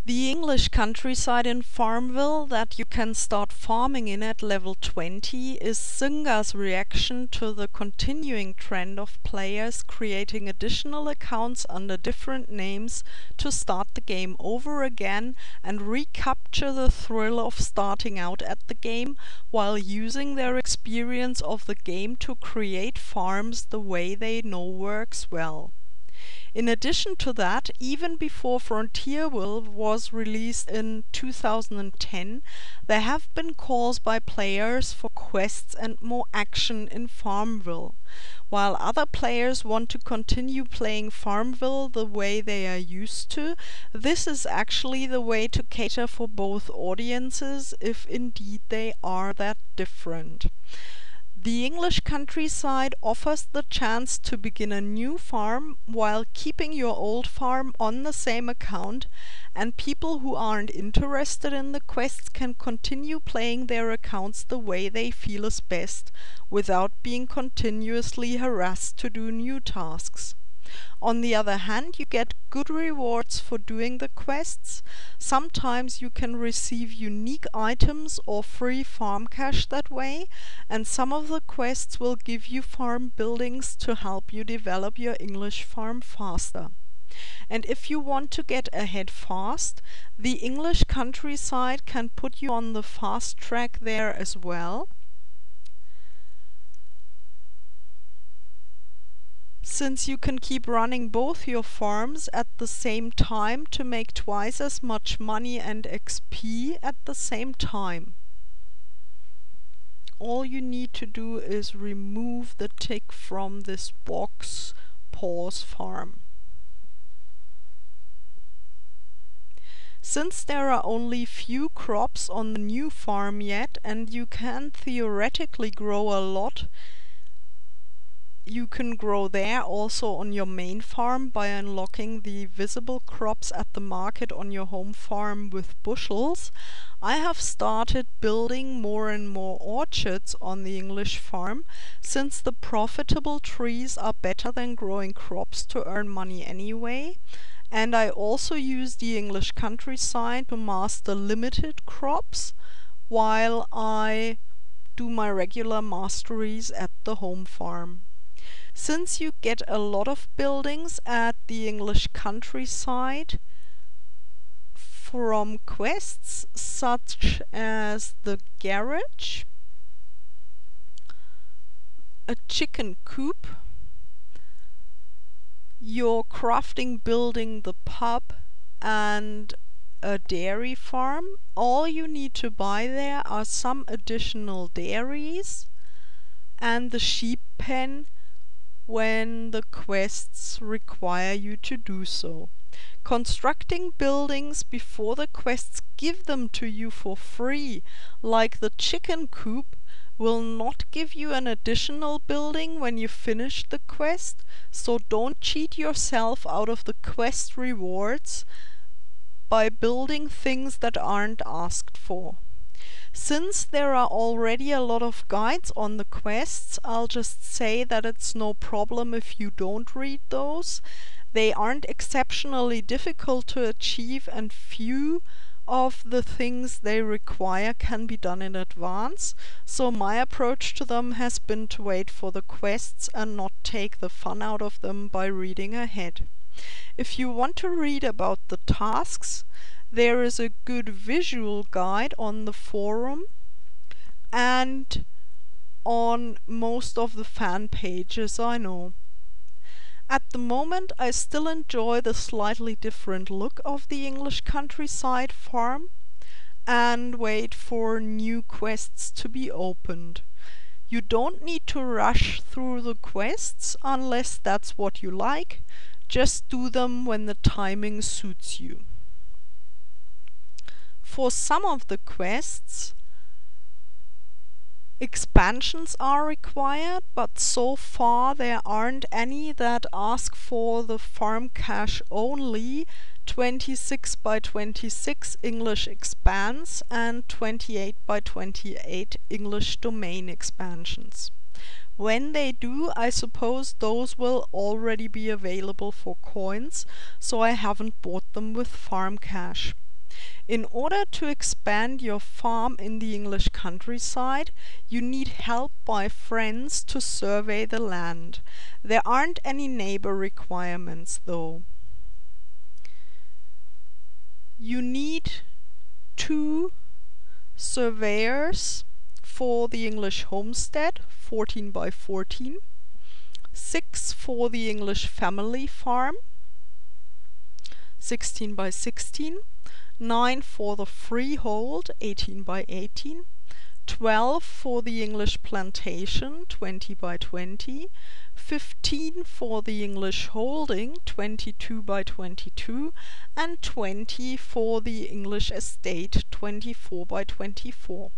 The English countryside in Farmville that you can start farming in at level 20 is Zynga's reaction to the continuing trend of players creating additional accounts under different names to start the game over again and recapture the thrill of starting out at the game while using their experience of the game to create farms the way they know works well. In addition to that, even before Farmville was released in 2010, there have been calls by players for quests and more action in Farmville. While other players want to continue playing Farmville the way they are used to, this is actually the way to cater for both audiences, if indeed they are that different. The English countryside offers the chance to begin a new farm while keeping your old farm on the same account, and people who aren't interested in the quests can continue playing their accounts the way they feel is best, without being continuously harassed to do new tasks. On the other hand, you get good rewards for doing the quests. Sometimes you can receive unique items or free farm cash that way, and some of the quests will give you farm buildings to help you develop your English farm faster. And if you want to get ahead fast, the English countryside can put you on the fast track there as well. Since you can keep running both your farms at the same time to make twice as much money and XP at the same time. All you need to do is remove the tick from this box, pause farm. Since there are only few crops on the new farm yet, and you can theoretically grow a lot, you can grow there also on your main farm by unlocking the visible crops at the market on your home farm with bushels. I have started building more and more orchards on the English farm, since the profitable trees are better than growing crops to earn money anyway. And I also use the English countryside to master limited crops while I do my regular masteries at the home farm. Since you get a lot of buildings at the English countryside from quests such as the garage, a chicken coop, your crafting building the pub, and a dairy farm, all you need to buy there are some additional dairies and the sheep pen when the quests require you to do so. Constructing buildings before the quests give them to you for free, like the chicken coop, will not give you an additional building when you finish the quest, so don't cheat yourself out of the quest rewards by building things that aren't asked for. Since there are already a lot of guides on the quests, I'll just say that it's no problem if you don't read those. They aren't exceptionally difficult to achieve, and few of the things they require can be done in advance, so my approach to them has been to wait for the quests and not take the fun out of them by reading ahead. If you want to read about the tasks, there is a good visual guide on the forum and on most of the fan pages I know. At the moment I still enjoy the slightly different look of the English countryside farm and wait for new quests to be opened. You don't need to rush through the quests unless that's what you like. Just do them when the timing suits you. For some of the quests, expansions are required, but so far there aren't any that ask for the farm cash only 26 by 26 English expanse and 28 by 28 English domain expansions. When they do, I suppose those will already be available for coins, so I haven't bought them with farm cash. In order to expand your farm in the English countryside, you need help by friends to survey the land. There aren't any neighbor requirements though. You need 2 surveyors for the English homestead, 14 by 14, 6 for the English family farm, 16 by 16, 9 for the freehold, 18 by 18, 12 for the English plantation, 20 by 20, 15 for the English holding, 22 by 22, and 20 for the English estate, 24 by 24.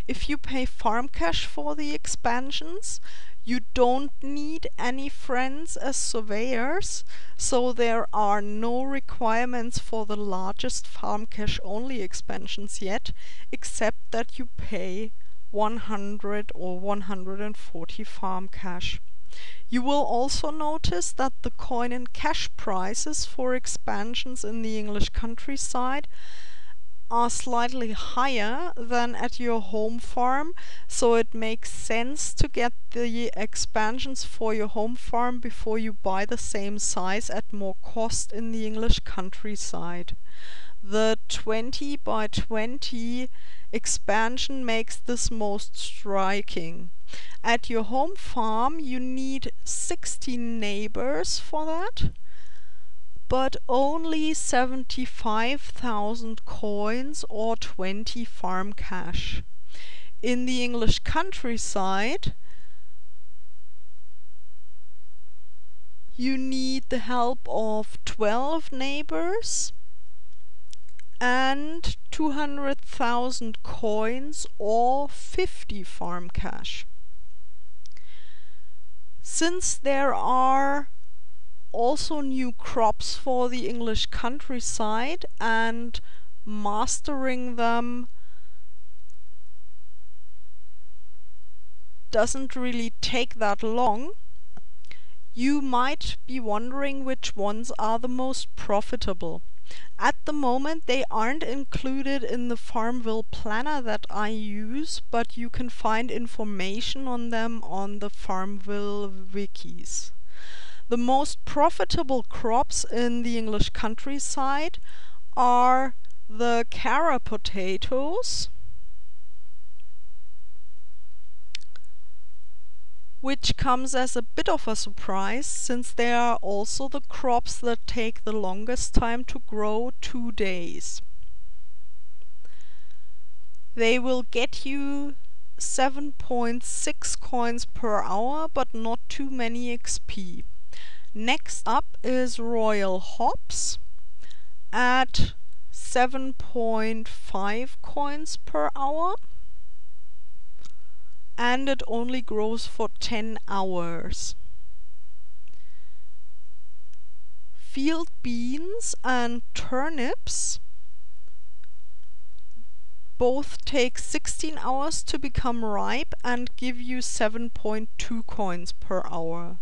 If you pay farm cash for the expansions, you don't need any friends as surveyors, so there are no requirements for the largest farm cash only expansions yet, except that you pay 100 or 140 farm cash. You will also notice that the coin and cash prices for expansions in the English countryside are slightly higher than at your home farm, so it makes sense to get the expansions for your home farm before you buy the same size at more cost in the English countryside. The 20 by 20 expansion makes this most striking. At your home farm you need 16 neighbors for that, but only 75,000 coins or 20 farm cash. In the English countryside, you need the help of 12 neighbors and 200,000 coins or 50 farm cash. Since there are also new crops for the English countryside and mastering them doesn't really take that long, you might be wondering which ones are the most profitable. At the moment they aren't included in the Farmville planner that I use, but you can find information on them on the Farmville wikis. The most profitable crops in the English countryside are the carrot potatoes, which comes as a bit of a surprise since they are also the crops that take the longest time to grow, 2 days. They will get you 7.6 coins per hour, but not too many XP. Next up is royal hops at 7.5 coins per hour, and it only grows for 10 hours. Field beans and turnips both take 16 hours to become ripe and give you 7.2 coins per hour.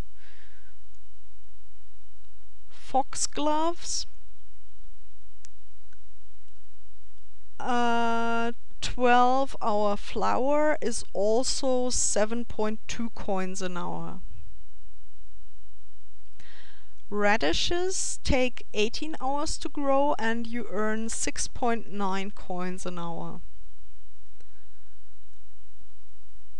Foxgloves, 12-hour flour is also 7.2 coins an hour. Radishes take 18 hours to grow and you earn 6.9 coins an hour.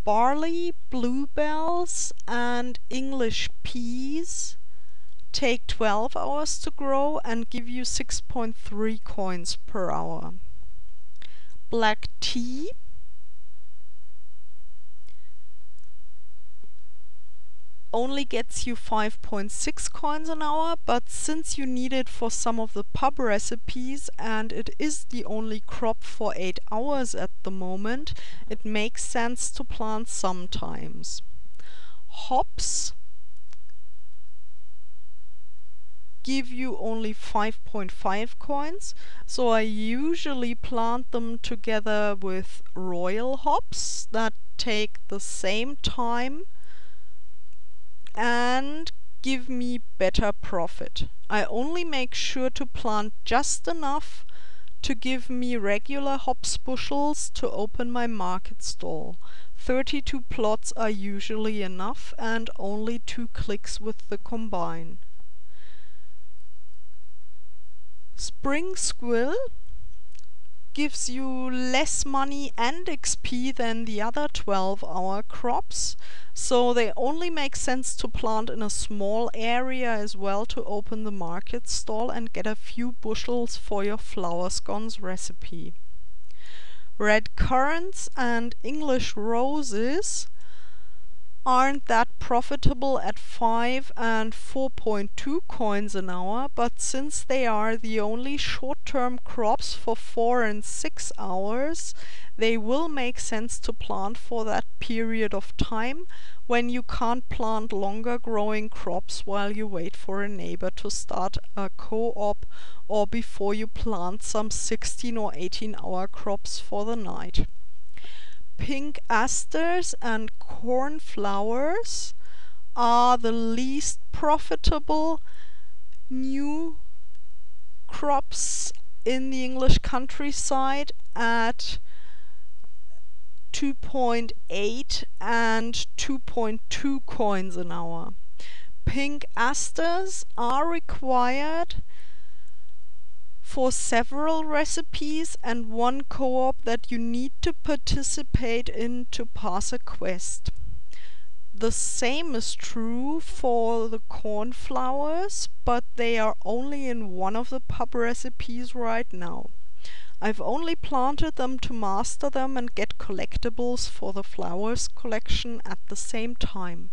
Barley, bluebells and English peas take 12 hours to grow and give you 6.3 coins per hour. Black tea only gets you 5.6 coins an hour, but since you need it for some of the pub recipes and it is the only crop for 8 hours at the moment, it makes sense to plant sometimes. Hops give you only 5.5 coins, so I usually plant them together with royal hops that take the same time and give me better profit. I only make sure to plant just enough to give me regular hops bushels to open my market stall. 32 plots are usually enough and only 2 clicks with the combine. Spring Squill gives you less money and XP than the other 12-hour crops, so they only make sense to plant in a small area as well to open the market stall and get a few bushels for your flower scones recipe. Red currants and English roses aren't that profitable at 5 and 4.2 coins an hour, but since they are the only short-term crops for 4 and 6 hours, they will make sense to plant for that period of time when you can't plant longer growing crops while you wait for a neighbor to start a co-op or before you plant some 16 or 18-hour crops for the night. Pink asters and cornflowers are the least profitable new crops in the English countryside at 2.8 and 2.2 coins an hour. Pink asters are required for several recipes and one co-op that you need to participate in to pass a quest. The same is true for the cornflowers, but they are only in one of the pub recipes right now. I've only planted them to master them and get collectibles for the flowers collection at the same time.